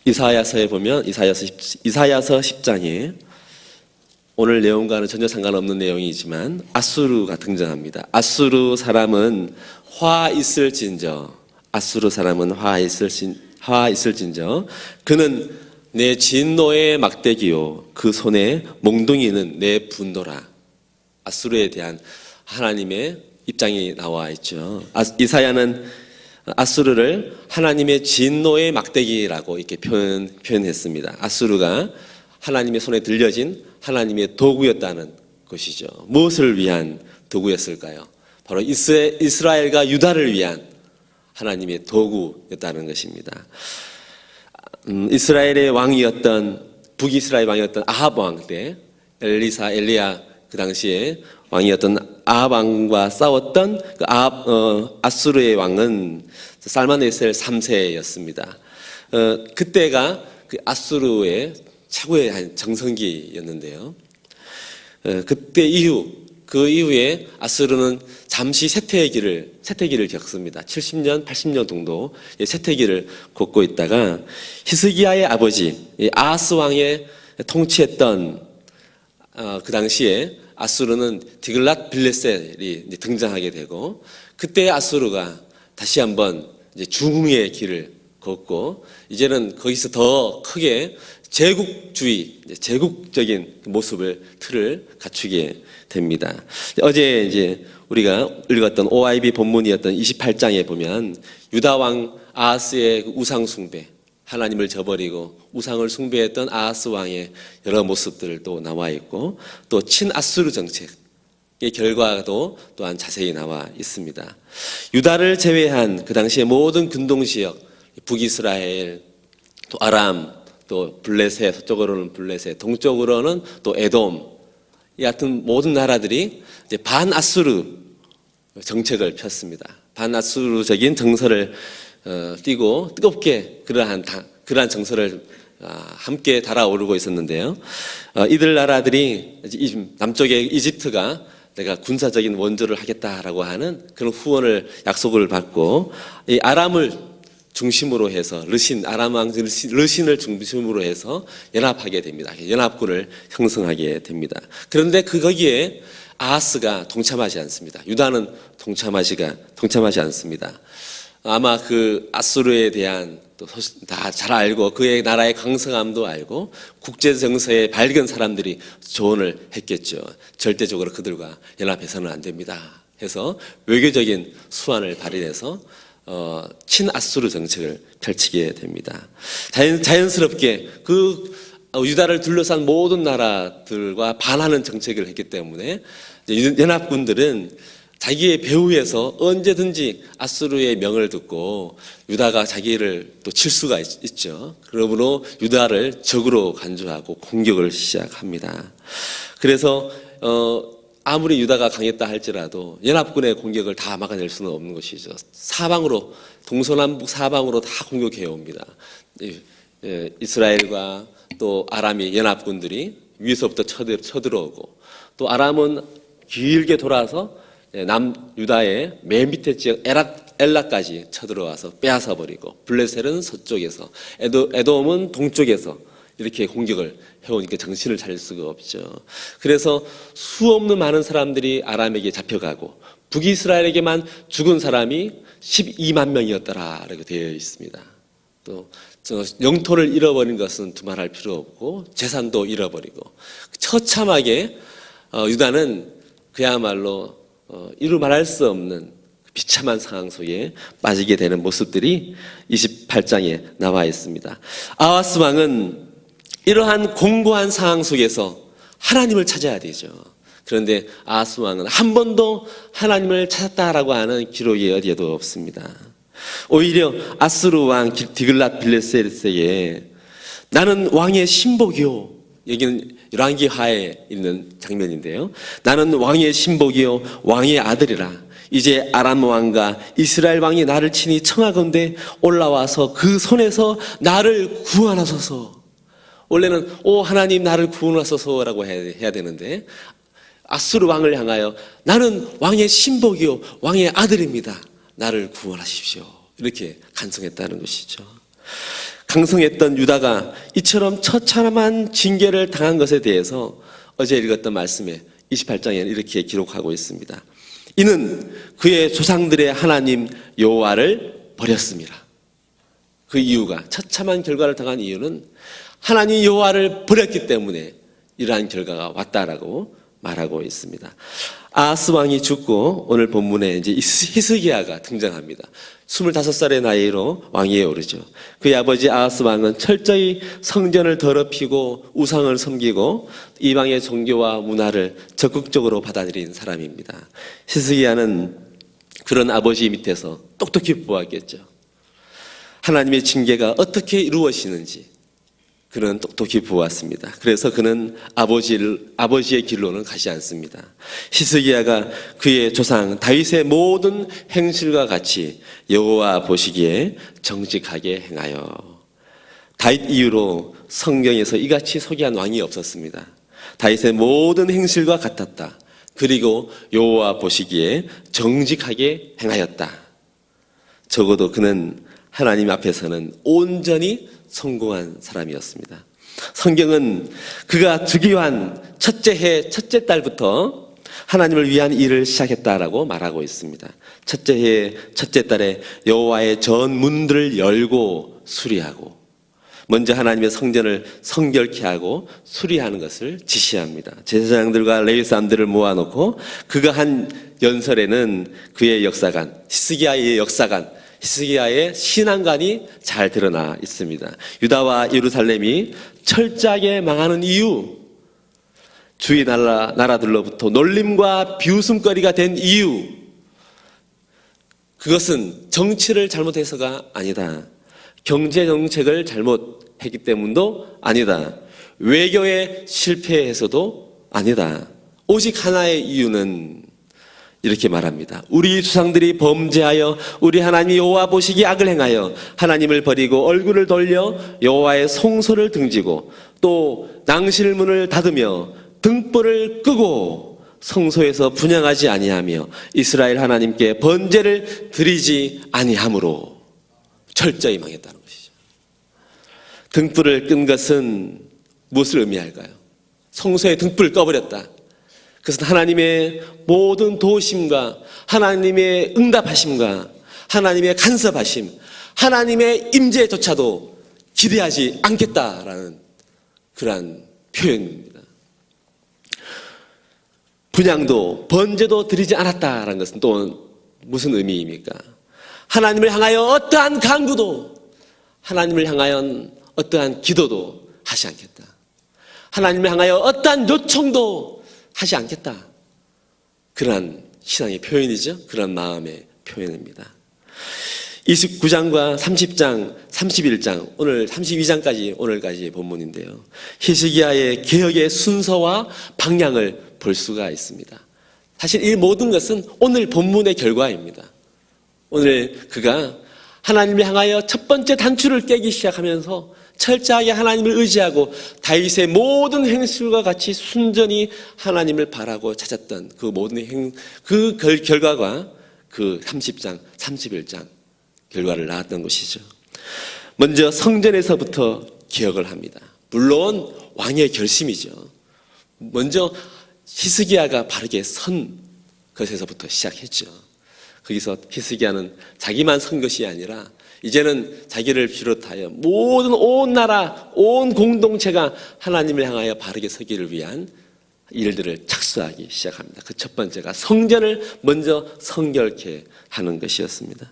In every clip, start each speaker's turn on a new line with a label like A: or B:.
A: 이사야서에 보면 이사야서 10장에 오늘 내용과는 전혀 상관없는 내용이지만 아수르가 등장합니다. 아수르 사람은 화 있을진저, 아수르 사람은 화 있을진저, 그는 내 진노의 막대기요, 그 손에 몽둥이는 내 분노라. 아수르에 대한 하나님의 입장이 나와 있죠. 이사야는 아수르를 하나님의 진노의 막대기라고 이렇게 표현했습니다. 아수르가 하나님의 손에 들려진 하나님의 도구였다는 것이죠. 무엇을 위한 도구였을까요? 바로 이스라엘과 유다를 위한 하나님의 도구였다는 것입니다. 이스라엘의 왕이었던, 북이스라엘 왕이었던 아합 왕 때 엘리야 그 당시에 왕이었던 아합 왕과 싸웠던 그 아수르의 왕은 살마네셀 3세였습니다. 그때가 그 아수르의 최고의 정성기였는데요. 그때 그 이후에 아수르는 잠시 쇠퇴기를 겪습니다. 70년, 80년 정도 쇠퇴기를 겪고 있다가 히스기야의 아버지 아하스 왕의 통치했던 그 당시에 아수르는 디글랏 빌레셀이 등장하게 되고, 그때 아수르가 다시 한번 이제 중흥의 길을 걷고, 이제는 거기서 더 크게 제국적인 모습을 틀을 갖추게 됩니다. 어제 이제 우리가 읽었던 OIB 본문이었던 28장에 보면 유다 왕 아하스의 우상 숭배, 하나님을 저버리고 우상을 숭배했던 아하스 왕의 여러 모습들을 또 나와 있고, 또 친아수르 정책의 결과도 또한 자세히 나와 있습니다. 유다를 제외한 그 당시의 모든 근동지역, 북이스라엘, 또 아람, 또 블레셋, 서쪽으로는 블레셋, 동쪽으로는 또 에돔, 이 같은 모든 나라들이 이제 반아수르 정책을 폈습니다. 반아수르적인 정서를 띄고 뜨겁게 그러한 정서를 함께 달아오르고 있었는데요. 이들 나라들이 남쪽의 이집트가 내가 군사적인 원조를 하겠다라고 하는 그런 후원을 약속을 받고, 이 아람을 중심으로 해서 아람 왕 르신을 중심으로 해서 연합하게 됩니다. 연합군을 형성하게 됩니다. 그런데 거기에 아하스가 동참하지 않습니다. 유다는 동참하지 않습니다. 아마 그 아수르에 대한 또 다 잘 알고 그의 나라의 강성함도 알고 국제 정서에 밝은 사람들이 조언을 했겠죠. 절대적으로 그들과 연합해서는 안 됩니다 해서 외교적인 수완을 발휘해서 친아수르 정책을 펼치게 됩니다. 자연스럽게 그 유다를 둘러싼 모든 나라들과 반하는 정책을 했기 때문에 연합군들은 자기의 배후에서 언제든지 아수르의 명을 듣고 유다가 자기를 또 칠 수가 있죠. 그러므로 유다를 적으로 간주하고 공격을 시작합니다. 그래서 아무리 유다가 강했다 할지라도 연합군의 공격을 다 막아낼 수는 없는 것이죠. 사방으로, 동서남북 사방으로 다 공격해 옵니다. 이스라엘과 또 아람이 연합군들이 위에서부터 쳐들어오고, 또 아람은 길게 돌아서 남유다의 맨 밑에 지역 엘라까지 쳐들어와서 빼앗아 버리고, 블레셋은 서쪽에서, 에돔은 동쪽에서 이렇게 공격을 해오니까 정신을 차릴 수가 없죠. 그래서 수없는 많은 사람들이 아람에게 잡혀가고 북이스라엘에게만 죽은 사람이 12만 명이었더라라고 되어 있습니다. 또 영토를 잃어버린 것은 두말할 필요 없고 재산도 잃어버리고, 처참하게 유다는 그야말로 이루 말할 수 없는 비참한 상황 속에 빠지게 되는 모습들이 28장에 나와 있습니다. 아하스 왕은 이러한 공고한 상황 속에서 하나님을 찾아야 되죠. 그런데 아하스 왕은 한 번도 하나님을 찾았다라고 하는 기록이 어디에도 없습니다. 오히려 아수르 왕 디글랏 빌레셀에게 나는 왕의 신복이요, 여기는 열왕기하에 있는 장면인데요, 나는 왕의 신복이요 왕의 아들이라. 이제 아람 왕과 이스라엘 왕이 나를 친히 청하건대 올라와서 그 손에서 나를 구원하소서. 원래는 오 하나님 나를 구원하소서라고 해야 되는데, 아수르 왕을 향하여 나는 왕의 신복이요 왕의 아들입니다, 나를 구원하십시오, 이렇게 간청했다는 것이죠. 강성했던 유다가 이처럼 처참한 징계를 당한 것에 대해서 어제 읽었던 말씀에 28장에 이렇게 기록하고 있습니다. 이는 그의 조상들의 하나님 여호와를 버렸습니다. 그 이유가, 처참한 결과를 당한 이유는 하나님 여호와를 버렸기 때문에 이러한 결과가 왔다라고 말하고 있습니다. 아하스 왕이 죽고 오늘 본문에 이제 히스기야가 등장합니다. 25살의 나이로 왕위에 오르죠. 그의 아버지 아하스 왕은 철저히 성전을 더럽히고 우상을 섬기고 이방의 종교와 문화를 적극적으로 받아들인 사람입니다. 히스기야는 그런 아버지 밑에서 똑똑히 보았겠죠. 하나님의 징계가 어떻게 이루어지는지 그는 똑똑히 보았습니다. 그래서 그는 아버지의 길로는 가지 않습니다. 히스기야가 그의 조상 다윗의 모든 행실과 같이 여호와 보시기에 정직하게 행하여. 다윗 이후로 성경에서 이같이 소개한 왕이 없었습니다. 다윗의 모든 행실과 같았다. 그리고 여호와 보시기에 정직하게 행하였다. 적어도 그는 하나님 앞에서는 온전히 성공한 사람이었습니다. 성경은 그가 즉위한 첫째 해 첫째 달부터 하나님을 위한 일을 시작했다라고 말하고 있습니다. 첫째 해 첫째 달에 여호와의 전문들을 열고 수리하고, 먼저 하나님의 성전을 성결케 하고 수리하는 것을 지시합니다. 제사장들과 레위 사람들을 모아놓고 그가 한 연설에는 그의 역사관, 히스기야의 역사관, 히스기야의 신앙관이 잘 드러나 있습니다. 유다와 예루살렘이 철저하게 망하는 이유, 주위 나라들로부터 놀림과 비웃음거리가 된 이유, 그것은 정치를 잘못해서가 아니다. 경제 정책을 잘못했기 때문도 아니다. 외교에 실패해서도 아니다. 오직 하나의 이유는 이렇게 말합니다. 우리 조상들이 범죄하여 우리 하나님 여호와 보시기에 악을 행하여 하나님을 버리고 얼굴을 돌려 여호와의 성소를 등지고 또 낭실문을 닫으며 등불을 끄고 성소에서 분향하지 아니하며 이스라엘 하나님께 번제를 드리지 아니하므로 철저히 망했다는 것이죠. 등불을 끈 것은 무엇을 의미할까요? 성소에 등불을 꺼버렸다. 그것은 하나님의 모든 도우심과 하나님의 응답하심과 하나님의 간섭하심, 하나님의 임재조차도 기대하지 않겠다라는 그러한 표현입니다. 분향도 번제도 드리지 않았다라는 것은 또 무슨 의미입니까? 하나님을 향하여 어떠한 간구도, 하나님을 향하여 어떠한 기도도 하지 않겠다. 하나님을 향하여 어떠한 요청도 하지 않겠다. 그러한 신앙의 표현이죠. 그런 마음의 표현입니다. 29장과 30장, 31장, 오늘 32장까지 오늘까지 본문인데요. 히스기야의 개혁의 순서와 방향을 볼 수가 있습니다. 사실 이 모든 것은 오늘 본문의 결과입니다. 오늘 그가 하나님을 향하여 첫 번째 단추를 깨기 시작하면서 철저하게 하나님을 의지하고 다윗의 모든 행실과 같이 순전히 하나님을 바라고 찾았던 그 모든 그 결과가 그 30장, 31장 결과를 낳았던 것이죠. 먼저 성전에서부터 개혁을 합니다. 물론 왕의 결심이죠. 먼저 히스기야가 바르게 선 것에서부터 시작했죠. 거기서 히스기야는 자기만 선 것이 아니라 이제는 자기를 비롯하여 모든 온 나라, 온 공동체가 하나님을 향하여 바르게 서기를 위한 일들을 착수하기 시작합니다. 그 첫 번째가 성전을 먼저 성결케 하는 것이었습니다.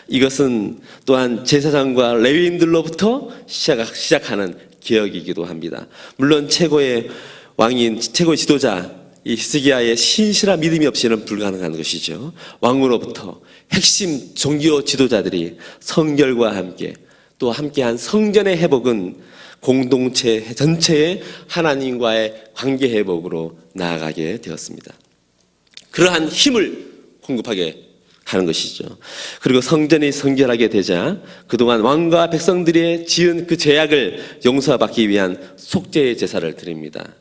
A: 이것은 또한 제사장과 레위인들로부터 시작하는 개혁이기도 합니다. 물론 최고의 왕인, 최고의 지도자 이 히스기야의 신실한 믿음이 없이는 불가능한 것이죠. 왕으로부터 핵심 종교 지도자들이 성결과 함께 또 함께한 성전의 회복은 공동체 전체의 하나님과의 관계 회복으로 나아가게 되었습니다. 그러한 힘을 공급하게 하는 것이죠. 그리고 성전이 성결하게 되자 그동안 왕과 백성들이 지은 그 죄악을 용서받기 위한 속죄의 제사를 드립니다.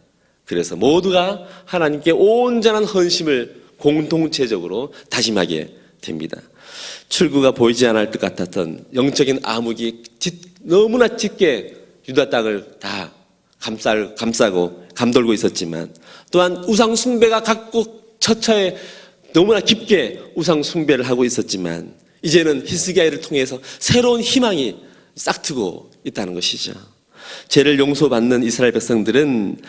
A: 그래서 모두가 하나님께 온전한 헌신을 공동체적으로 다짐하게 됩니다. 출구가 보이지 않을 것 같았던 영적인 암흑이 너무나 짙게 유다 땅을 다 감싸고 감돌고 있었지만, 또한 우상 숭배가 각국 처처에 너무나 깊게 우상 숭배를 하고 있었지만, 이제는 히스기야를 통해서 새로운 희망이 싹트고 있다는 것이죠. 죄를 용서받는 이스라엘 백성들은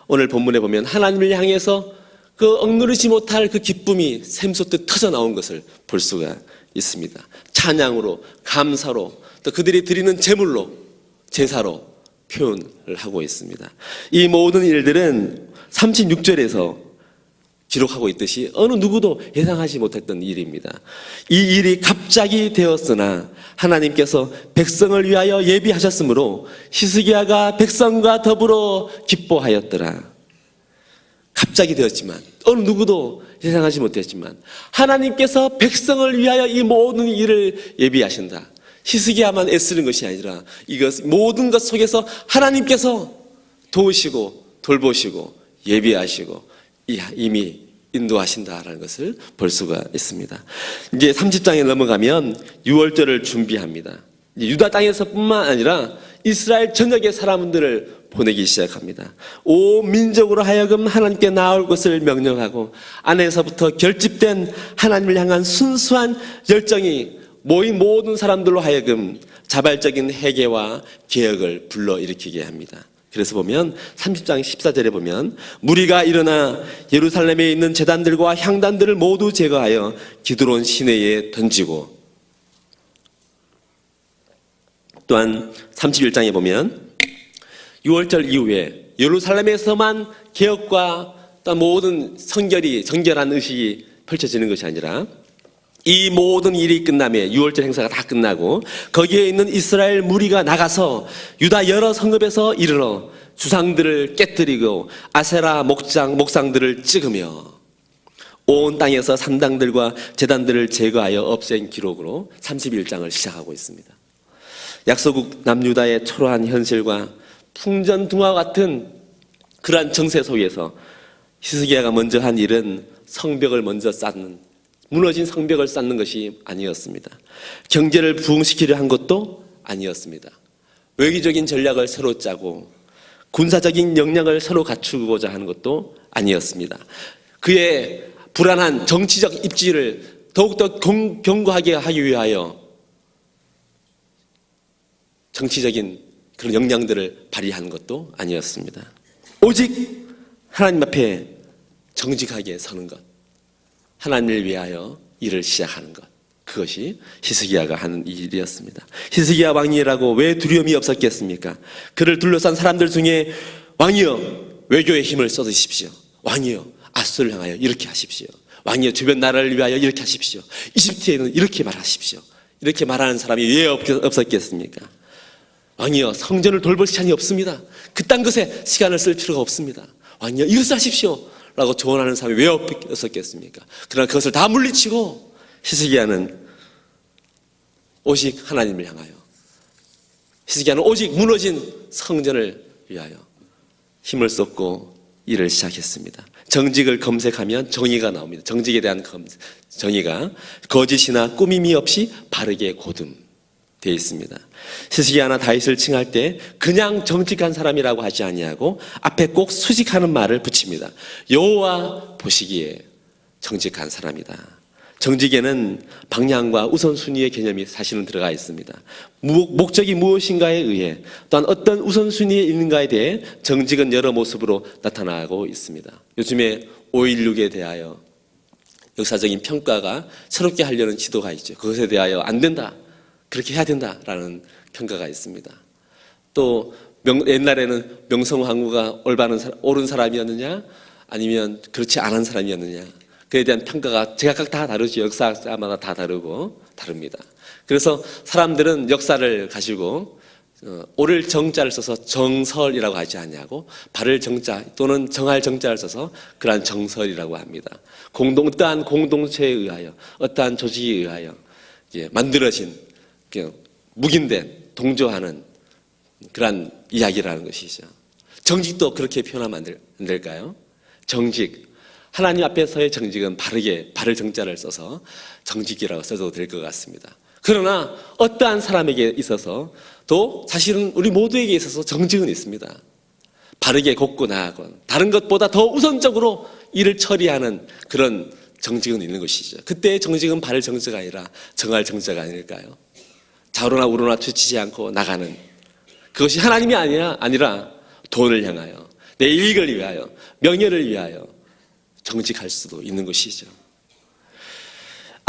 A: 오늘 본문에 보면 하나님을 향해서 그 억누르지 못할 그 기쁨이 샘솟듯 터져 나온 것을 볼 수가 있습니다. 찬양으로, 감사로, 또 그들이 드리는 제물로, 제사로 표현을 하고 있습니다. 이 모든 일들은 36절에서 기록하고 있듯이 어느 누구도 예상하지 못했던 일입니다. 이 일이 갑자기 되었으나 하나님께서 백성을 위하여 예비하셨으므로 히스기야가 백성과 더불어 기뻐하였더라. 갑자기 되었지만, 어느 누구도 예상하지 못했지만 하나님께서 백성을 위하여 이 모든 일을 예비하신다. 히스기야만 애쓰는 것이 아니라 이것 모든 것 속에서 하나님께서 도우시고 돌보시고 예비하시고 이미 인도하신다라는 것을 볼 수가 있습니다. 이제 30장에 넘어가면 6월절을 준비합니다. 유다 땅에서뿐만 아니라 이스라엘 전역의 사람들을 보내기 시작합니다. 온 민족으로 하여금 하나님께 나올 것을 명령하고 안에서부터 결집된 하나님을 향한 순수한 열정이 모인 모든 사람들로 하여금 자발적인 회개와 개혁을 불러일으키게 합니다. 그래서 보면 30장 14절에 보면 무리가 일어나 예루살렘에 있는 제단들과 향단들을 모두 제거하여 기드론 시내에 던지고, 또한 31장에 보면 6월절 이후에 예루살렘에서만 개혁과 또 모든 정결한 의식이 펼쳐지는 것이 아니라 이 모든 일이 끝나면 6월절 행사가 다 끝나고 거기에 있는 이스라엘 무리가 나가서 유다 여러 성읍에서 이르러 주상들을 깨뜨리고 아세라 목상들을 찍으며 온 땅에서 산당들과 제단들을 제거하여 없앤 기록으로 31장을 시작하고 있습니다. 약소국 남유다의 초라한 현실과 풍전등화 같은 그러한 정세 속에서 히스기야가 먼저 한 일은 성벽을 먼저 쌓는, 무너진 성벽을 쌓는 것이 아니었습니다. 경제를 부흥시키려 한 것도 아니었습니다. 외교적인 전략을 새로 짜고 군사적인 역량을 새로 갖추고자 하는 것도 아니었습니다. 그의 불안한 정치적 입지를 더욱더 견고하게 하기 위하여 정치적인 그런 역량들을 발휘한 것도 아니었습니다. 오직 하나님 앞에 정직하게 서는 것, 하나님을 위하여 일을 시작하는 것, 그것이 히스기야가 하는 일이었습니다. 히스기야 왕이라고 왜 두려움이 없었겠습니까? 그를 둘러싼 사람들 중에 왕이여 외교의 힘을 쏟으십시오, 왕이여 아수를 향하여 이렇게 하십시오, 왕이여 주변 나라를 위하여 이렇게 하십시오, 이집트에는 이렇게 말하십시오, 이렇게 말하는 사람이 왜 없었겠습니까? 왕이여 성전을 돌볼 시간이 없습니다. 그딴 것에 시간을 쓸 필요가 없습니다. 왕이여 이것을 하십시오 라고 조언하는 사람이 왜 없었겠습니까? 그러나 그것을 다 물리치고 히스기야는 오직 하나님을 향하여, 히스기야는 오직 무너진 성전을 위하여 힘을 쏟고 일을 시작했습니다. 정직을 검색하면 정의가 나옵니다. 정직에 대한 정의가 거짓이나 꾸밈이 없이 바르게 고듬되어 있습니다. 히스기야나 다윗을 칭할 때 그냥 정직한 사람이라고 하지 아니하고 앞에 꼭 수직하는 말을 붙입니다. 여호와 보시기에 정직한 사람이다. 정직에는 방향과 우선순위의 개념이 사실은 들어가 있습니다. 목적이 무엇인가에 의해 또한 어떤 우선순위에 있는가에 대해 정직은 여러 모습으로 나타나고 있습니다. 요즘에 5.16에 대하여 역사적인 평가가 새롭게 하려는 지도가 있죠. 그것에 대하여 안 된다, 그렇게 해야 된다라는 평가가 있습니다. 또 옛날에는 명성황후가 옳은 사람이었느냐 아니면 그렇지 않은 사람이었느냐, 그에 대한 평가가 제각각 다 다르죠. 역사마다 다 다릅니다. 그래서 사람들은 역사를 가지고 옳을 정자를 써서 정설이라고 하지 않냐고 바를 정자 또는 정할 정자를 써서 그러한 정설이라고 합니다. 어떠한 공동체에 의하여 어떠한 조직에 의하여 이제 만들어진 묵인된 동조하는 그러한 이야기라는 것이죠. 정직도 그렇게 표현하면 안 될까요? 정직, 하나님 앞에서의 정직은 바를 정자를 써서 정직이라고 써도 될 것 같습니다. 그러나 어떠한 사람에게 있어서 또 사실은 우리 모두에게 있어서 정직은 있습니다. 바르게 걷고 나아가고 다른 것보다 더 우선적으로 일을 처리하는 그런 정직은 있는 것이죠. 그때의 정직은 바를 정직가 아니라 정할 정직가 아닐까요? 좌로나 우로나 투치지 않고 나가는 그것이 하나님이 아니라 돈을 향하여 내 이익을 위하여 명예를 위하여 정직할 수도 있는 것이죠.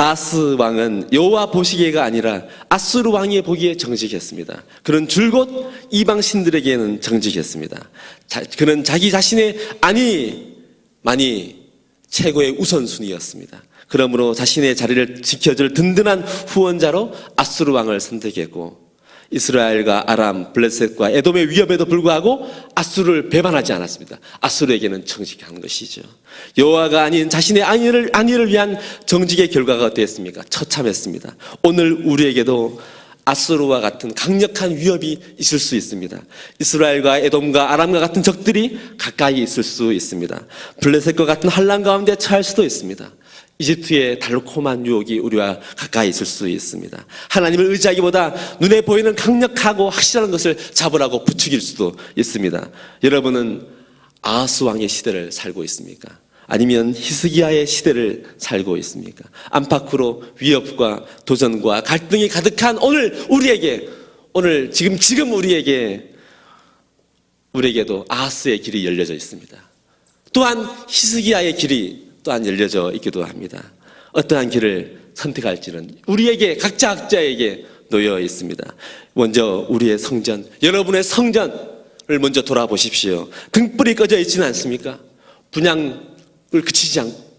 A: 아하스 왕은 여호와 보시기에가 아니라 아수르 왕이 보기에 정직했습니다. 그는 줄곧 이방 신들에게는 정직했습니다. 그는 자기 자신의 안위만이 최고의 우선순위였습니다. 그러므로 자신의 자리를 지켜줄 든든한 후원자로 아수르 왕을 선택했고 이스라엘과 아람, 블레셋과 에돔의 위협에도 불구하고 아수르를 배반하지 않았습니다. 아수르에게는 정직한 것이죠. 여호와가 아닌 자신의 안위를 위한 정직의 결과가 어땠습니까? 처참했습니다. 오늘 우리에게도 아수르와 같은 강력한 위협이 있을 수 있습니다. 이스라엘과 에돔과 아람과 같은 적들이 가까이 있을 수 있습니다. 블레셋과 같은 환난 가운데 처할 수도 있습니다. 이집트의 달콤한 유혹이 우리와 가까이 있을 수 있습니다. 하나님을 의지하기보다 눈에 보이는 강력하고 확실한 것을 잡으라고 부추길 수도 있습니다. 여러분은 아하스 왕의 시대를 살고 있습니까? 아니면 히스기야의 시대를 살고 있습니까? 안팎으로 위협과 도전과 갈등이 가득한 오늘 지금 우리에게도 아하스의 길이 열려져 있습니다. 또한 히스기야의 길이 또한 열려져 있기도 합니다. 어떠한 길을 선택할지는 우리에게 각자에게 놓여 있습니다. 먼저 우리의 성전, 여러분의 성전을 먼저 돌아보십시오. 등불이 꺼져 있지는 않습니까? 분양을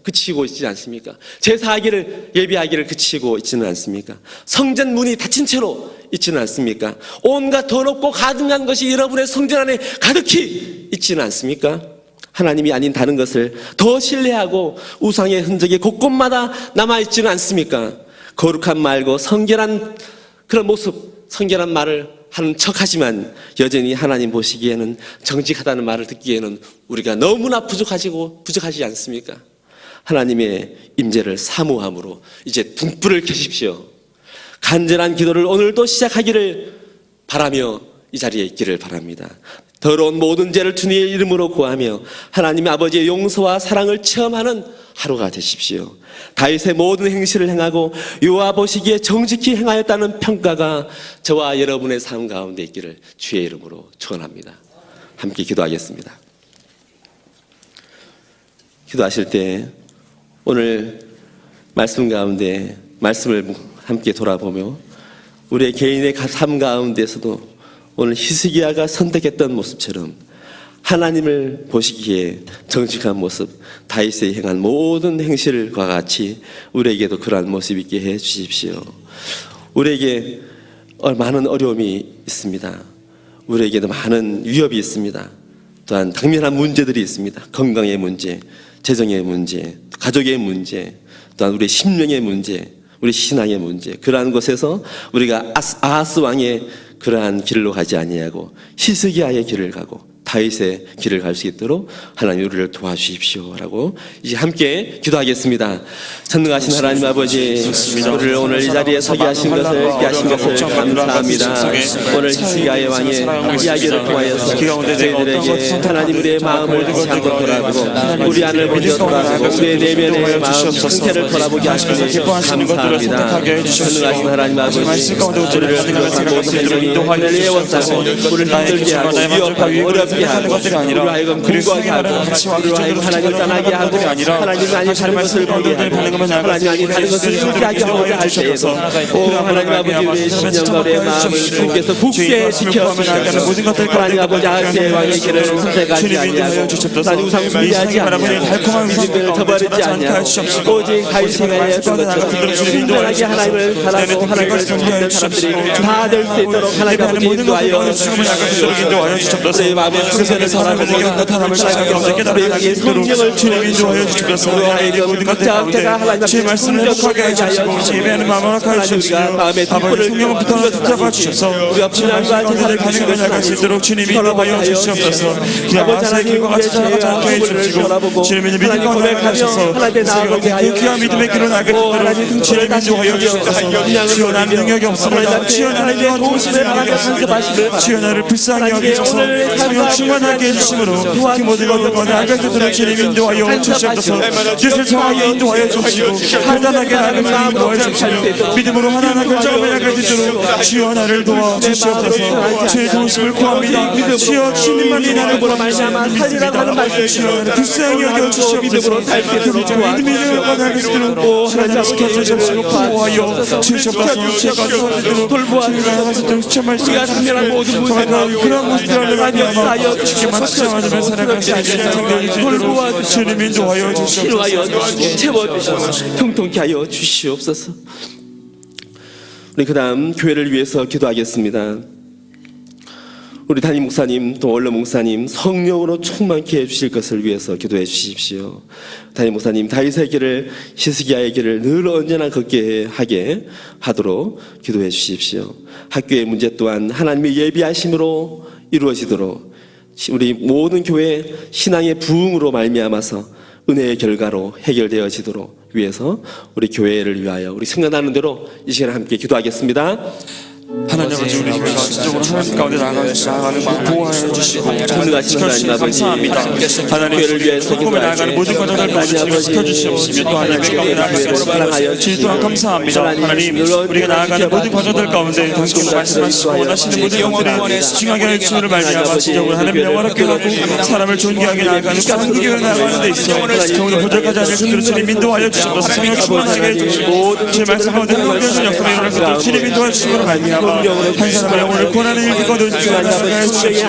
A: 그치고 있지 않습니까? 제사하기를 예비하기를 그치고 있지는 않습니까? 성전 문이 닫힌 채로 있지는 않습니까? 온갖 더럽고 가증한 것이 여러분의 성전 안에 가득히 있지는 않습니까? 하나님이 아닌 다른 것을 더 신뢰하고 우상의 흔적이 곳곳마다 남아있지는 않습니까? 거룩한 말고 성결한 그런 모습, 성결한 말을 하는 척하지만 여전히 하나님 보시기에는 정직하다는 말을 듣기에는 우리가 너무나 부족하지 않습니까? 하나님의 임재를 사모함으로 이제 등불을 켜십시오. 간절한 기도를 오늘도 시작하기를 바라며 이 자리에 있기를 바랍니다. 더러운 모든 죄를 주님의 이름으로 구하며 하나님의 아버지의 용서와 사랑을 체험하는 하루가 되십시오. 다윗의 모든 행실을 행하고 여호와 보시기에 정직히 행하였다는 평가가 저와 여러분의 삶 가운데 있기를 주의 이름으로 축원합니다. 함께 기도하겠습니다. 기도하실 때 오늘 말씀 가운데 말씀을 함께 돌아보며 우리의 개인의 삶 가운데서도 오늘 히스기야가 선택했던 모습처럼 하나님을 보시기에 정직한 모습, 다윗이 행한 모든 행실과 같이 우리에게도 그러한 모습이 있게 해 주십시오. 우리에게 많은 어려움이 있습니다. 우리에게도 많은 위협이 있습니다. 또한 당면한 문제들이 있습니다. 건강의 문제, 재정의 문제, 가족의 문제, 또한 우리의 심령의 문제, 우리 신앙의 문제, 그러한 곳에서 우리가 아하스 왕의 그러한 길로 가지 아니하고 히스기야의 길을 가고 다윗의 길을 갈 수 있도록 하나님 우리를 도와주십시오라고 이제 함께 기도하겠습니다. 전능하신 하나님 아버지, 우리를 오늘 이 자리에 서게 하신 것을 감사합니다. 오늘 히스기야의 왕의 이야기를 통하여서 저희들에게 하나님 우리의 마음을 다시 한번 돌아보고 우리 안을 먼저 돌아보고 우리의 내면의 마음 상태를 돌아보게 하시니 감사합니다. 전능하신 하나님 아버지, 우리를 모든 애워싸고 우리를 힘들게 하고 위협하고 어렵게 하는 것들이 아니라 우리로 하여금 공부하게 하고 우리로 하여금 하나님을 떠나게 하고 하나님 아닌 다른 것을 보게 하고 하나님 아닌 다른 것을 소개하게 하고자 할 때에도 하나님 아버지 우리의 심령과 우리의 마음을 주께서 굳게 지켜주시옵소서. 하나님 아버지 아하스의 왕의 길을 선택하지 아니하고 하나님 우상 숭배하지 아니하고 믿음을 저버리지 아니하고 오직 다윗이 행하였던 것처럼 순전하게 하나님을 바라고 하나님을 찾는 사람들이 다 될 수 있도록 하나님 아버지 인도하여 주옵소서. 우리의 마음에
B: 세상의 사람을 이겨 사람을 시작하게 하며 깨달아가게 하도록 주님 인도하여 주시옵소서. 나에게 모든 것들 가운데 주의 말씀을 행복하게 하시옵시고 예배하는 마음을 허락하여 주시옵시고 아버지 성령부터 붙잡아 주셔서 주의 말씀을 가운데 가는 것을 나갈 수 있도록 주님 인도하여 주시옵소서. 아사의 길과 같이 살아가지 않게 해주시고 주님의 믿음 가운데 가셔서 그 귀한 믿음의 길로 나가게 되도록 주님 인도하여 주시옵소서. 주여 나는 능력이 없습니다. 주여 나는 주여 나를 불쌍히 여기셔서 성령 충만하게 해주심으로 그 모든 것들과 나아갈 수 있도록 주님 인도하여 주시옵소서. 뜻을 정하여 인도하여 주시고 판단하게 나를 인도하여 주시고 믿음으로 하나하나 결정하며 나아갈 수 있도록 주여 나를 도와주시옵소서. 주의 도우심을 구합니다. 주여 주님만이 나를 도와주시옵소서. 주여 나를 불쌍히 여겨주시옵소서. 믿음이 되어가 나아갈 수 있도록 하나님 지켜주시옵시고 보호하여 주시옵소서. 제가 돌보아주시옵소서. 정말 승리하는 모든 그런 모습들을 말미암아 주께 맞춰가며 살아갈 수 있는 돌보아 주님 인도하여 주시옵소서.
A: 채워주셔서 통통케 하여 주시옵소서. 우리 그 다음 교회를 위해서 기도하겠습니다. 우리 담임 목사님 또 원로 목사님 성령으로 충만케 해주실 것을 위해서 기도해 주십시오. 담임 목사님 다윗의 길을 히스기야의 길을 늘 언제나 걷게 하게 하도록 기도해 주십시오. 학교의 문제 또한 하나님의 예비하심으로 이루어지도록 우리 모든 교회 신앙의 부흥으로 말미암아서 은혜의 결과로 해결되어지도록 위해서 우리 교회를 위하여 우리 생각나는 대로 이 시간에 함께 기도하겠습니다.
B: 하나님 아버지 우리 교회가 진정으로 하나님 가운데 나아가는 것 보호하여 주시고 지켜주시니 감사합니다. 하나님 교회를 위해서 꿈에 나아가는 모든 과정을 가운데 지켜주시옵시며 또 하나님 가운데 나아가시고 주님 또한 감사합니다. 하나님 우리가 나아가는 모든 과정들 가운데 당신께서 말씀하시고 원하시는 모든 것들을 중요하게 하여 주시는 말미암아 진정으로 하나님 영화롭게 하고 사람을 존귀하게 나아가는 한국 교회가 나아가는 데 있어 정으로 부족하지 않을 수 있도록 주님 인도하여 주시옵소서. 성령 충만하게 해주시고 주의 말씀 가운데 회복되는 역사가 일어날 수 있도록 주님 인도하여 주시므로 말미암아 한 사람의 영혼을 권하는 일을 거두시고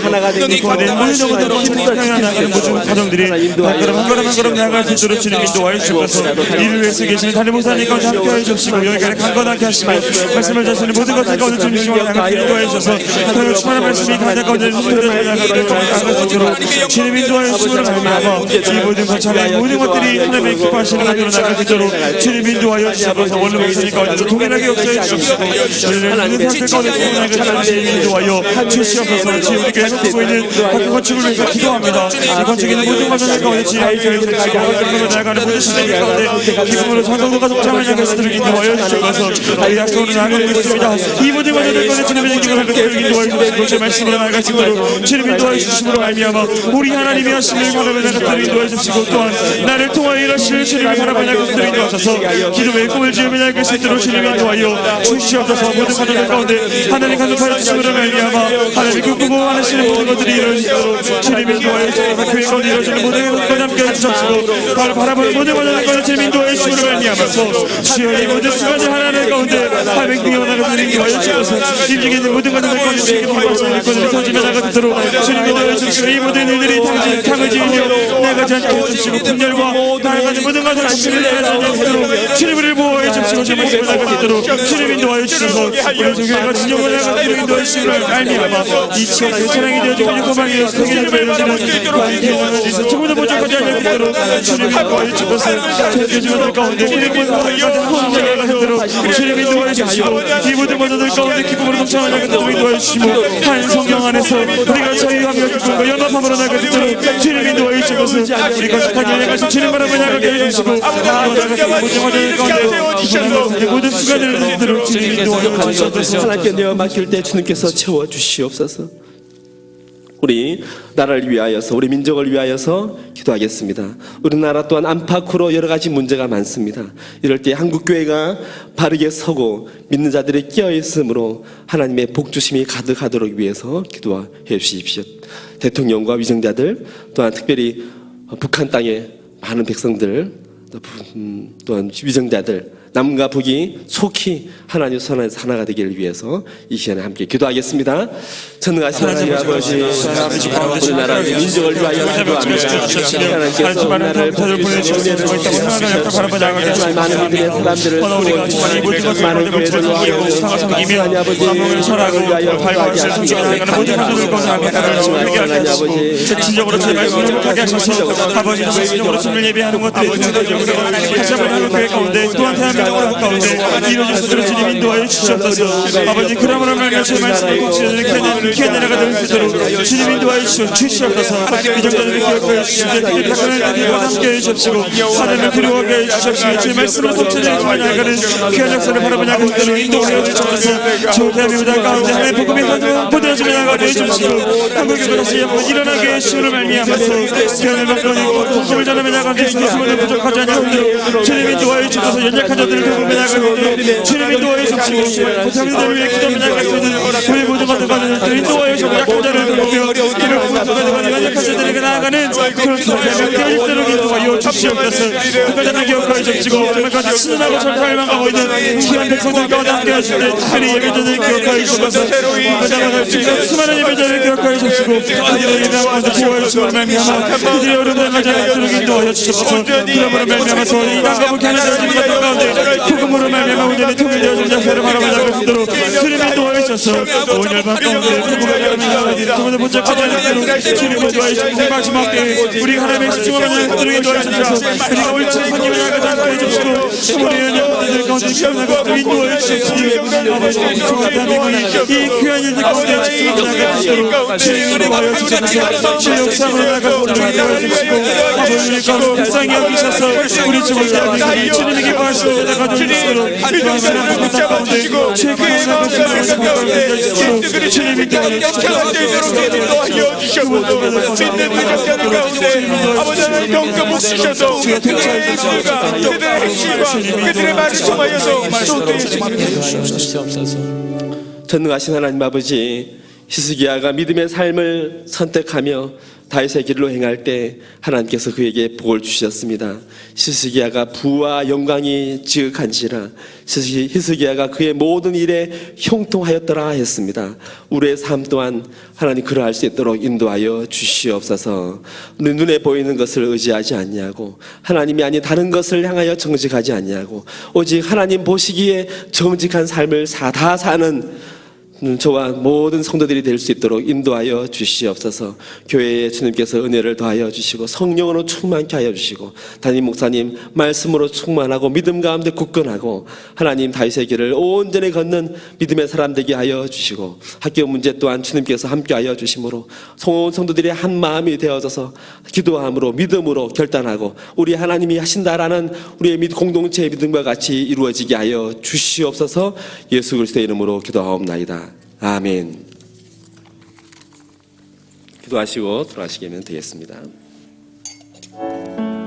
B: 하나가 되는 모든 영혼들을 힘써 나가는 모든 가정들이 한 걸음 한 걸음 한 걸음 나아갈 수 있도록 주님 인도하여 주셔서 이를 위해서 계시는 담임 목사님과 함께하여 주시고 여기까지 강건하게 하시며 말씀을 전하시는 모든 것을 가운데 주님과 나아가게 인도하여 주셔서 하나님 충만한 말씀이 가장 가운데 나아갈 수 있도록 주님 인도하여 주시므로 말미암아 이 모든 것처럼 모든 것들이 하나님의 기뻐하시는 것으로 나아갈 수 있도록 주님 인도하여 주셔서 원로 목사님 가운데 동일하게 역사해 주시고 인도하여 주시옵소서. 지금 우리 교회에서 하고 있는 학교 건축을 위해서 기도합니다. 건축에 있는 모든 과정을 가운데 지혜를 나아가는 모든 시대를 가운데 기쁨으로 성도가 독창을 향해 스트를 인도하여 주셔서 우리 약속으로 나아가고 있습니다. 이 모든 과정을 가운데 주님의 기쁨을 인도하여 주시고 제 말씀으로 나아갈 수 있도록 주님 인도하여 주심으로 말미암아 우리 하나님이 하시는 바람을 나가도록 인도하여 주시고 또한 나를 통하여 일하시는 주님의 바람을 나가도록 인도하셔서 기도의 꿈을 지으며 나아갈 수 있도록 주님 인도하여 주시옵소서. 모든 과정을 가운데 하나님 간섭하여 주심으로 말미암아 하나님 꿈꾸고 하시는 모든 것들이 이루어지도록 주님의 인도하여 주셔서 교회 가운데 이루어지는 모든 것들 함께 해주셨고 바로 바라보는 모든 과정을 가운데 주님 인도하여 주심으로 말미암아서 주여 이 모든 수간을 하나님 가운데 하백 등에 나가서 인도하여 주셔서 일중에 있는 모든 과정을 가운데 주님께 말씀을 것을 서지며 나가도록 주님 인도하여 주시고 이 모든 일들이 당을 지으며 나가지 않게 해주시고 분열과 나아가는 모든 과정을 주님을 나가지 않도록 주님을 보호해 주시고 제 말씀을 나가도록 주님 인도하여 주셔서 우리 교회가 진정을 나가도록 인도하여 주시고 말미암아 이 치열하게 사랑이 되어지고 고방이 세계를 배우시는 관계에서 조금도 부족하지 않을 때로 주님이 인도하여 주셔서 전교지원들 가운데 믿음을 혼자가 되도록 주님이 인도하여 주시고 이 모든 것들 가운데 기쁨으로 동참하는 것들을 인도하여 주시고 한 성경 안에서 우리가 자유하며 기쁨과 연합함으로 나가도록 주님이 인도하여 주셔서 우리가 착한 여행하신 주님 바람을 나가게 해주시고 모든 것들 가운데 모든 순간을 듣도록 주님이 인도하여 주셔서
A: 하나님께 내어 맡길 때 주님께서 채워 주시옵소서. 우리 나라를 위하여서 우리 민족을 위하여서 기도하겠습니다. 우리나라 또한 안팎으로 여러 가지 문제가 많습니다. 이럴 때 한국교회가 바르게 서고 믿는 자들이 끼어있으므로 하나님의 복주심이 가득하도록 위해서 기도해 주십시오. 대통령과 위정자들 또한 특별히 북한 땅의 많은 백성들 또한 위정자들 남과 북이 속히 하나님 선언에서 하나가 되기를 위해서 이 시간에 함께 기도하겠습니다. 전능하신 하나님 아버지, 우리나라 민족을 위하여 기도합니다. 하나님께서 우리나라를 보내주시고 많은 분들의 사람들을 구원주시고 많은 교회를 위하여 하나님 아버지 나라를 위하여 하나님 아버지
B: 진정으로 제 말씀을 못하게 하셔서 아버지 진정으로 주님을 예배하는 것들이 다시 한번 하는 교회 가운데 또한 대한민국 가운데 이루어질 수 있도록 주님 인도하여 주시옵소서. 아버지 그러므로 말미암아 제 말씀을 꼭 지키는 귀한 나라가 될 수 있도록 주님 인도하여 주시옵소서. 이정도는 기억하여 주시고 특히 백성을 드리고 함께해 주시옵시고 하나님을 두려워하게 해 주시옵시고 주의 말씀을 꼭 지키는 나가는 귀한 역사를 바라보냐 그대로 인도하여 주시옵소서. 주 대한민국 가운데 하나님의 복음이 보내어지며 나가게 해 주시고 한국에 다시 한번 일어나게 해 주시는 말미암아서 귀한 일반권이고 복음을 전하며 나가는 수고를 부족하지 않냐고 주님 인도하여 주셔서 연약한 자들을 돌보며 나가고 주님 인도하여 주시고 고통자들을 위해 기도하며 나갈 수 있는 우리 모든 것들 받는 인도하여 주시고 약한 자를 돌보며 연약한 자들에게 나아가는 그런 기도를 일대로 인도하여 주시옵소서. 끝까지 기억하여 주시고 정말 신나고 절탈 망하고 있는 귀한 백성들 가운데 함께 하실 때 특별히 예배자들을 기억하여 주셔서 수많은 예배자들을 기억하여 주시고 그들의 예배 가운데 구하여 주시고 말미암아 그들의 어려움을 가지 않도록 인도하여 주셔서 그러므로 말미암아서 이 땅과 북 하는 자들 가운데 복음으로 말미암아 온전히 통일되어 준 자세를 바라보자 그대로 주님 인도하여 주셔서 온 열방 가운데 복음을 말미암아 정말 본적하지 않도록 주님 인도하여 주시고 마지막 때 우리 하나님의 집중하는 그들을 인도하여 주셔서 우리가 옳지 성경을 나가지 않게 해주시고 우리 여러분들 가운데 기억나고 인도하여 주시고 아버지 이 귀한 일들 가운데 집중하게 하시도록 주님 인도하여 주셔서 주의 역사로 나가서 인도하여 주시고 아버지 가운데 불쌍히 여기셔서 우리 죽을 때 주님이 기뻐하시고 나가져 주시도록 인도하시는 것들 가운데 주의 감사하고 주님 가운데 주님 인도하여 주셔서
C: 아버지 하나님 경고 주셔서 그들의 예수가 그들의 핵심과 그들의 말을 통하여서
A: 전능하신 하나님 아버지, 히스기야가 믿음의 삶을 선택하며 다윗의 길로 행할 때 하나님께서 그에게 복을 주셨습니다. 히스기야가 부와 영광이 지극한지라 히스기야가 그의 모든 일에 형통하였더라 했습니다. 우리의 삶 또한 하나님 그러할 수 있도록 인도하여 주시옵소서. 눈에 보이는 것을 의지하지 않냐고 하나님이 아닌 다른 것을 향하여 정직하지 않냐고 오직 하나님 보시기에 정직한 삶을 다 사는 저와 모든 성도들이 될 수 있도록 인도하여 주시옵소서. 교회에 주님께서 은혜를 더하여 주시고 성령으로 충만케 하여 주시고 담임 목사님 말씀으로 충만하고 믿음 가운데 굳건하고 하나님 다윗의 길을 온전히 걷는 믿음의 사람 되게 하여 주시고 학교 문제 또한 주님께서 함께하여 주심으로 온 성도들이 한 마음이 되어져서 기도함으로 믿음으로 결단하고 우리 하나님이 하신다라는 우리의 공동체의 믿음과 같이 이루어지게 하여 주시옵소서. 예수 그리스도의 이름으로 기도하옵나이다. 아멘. 기도하시고 돌아가시면 되겠습니다.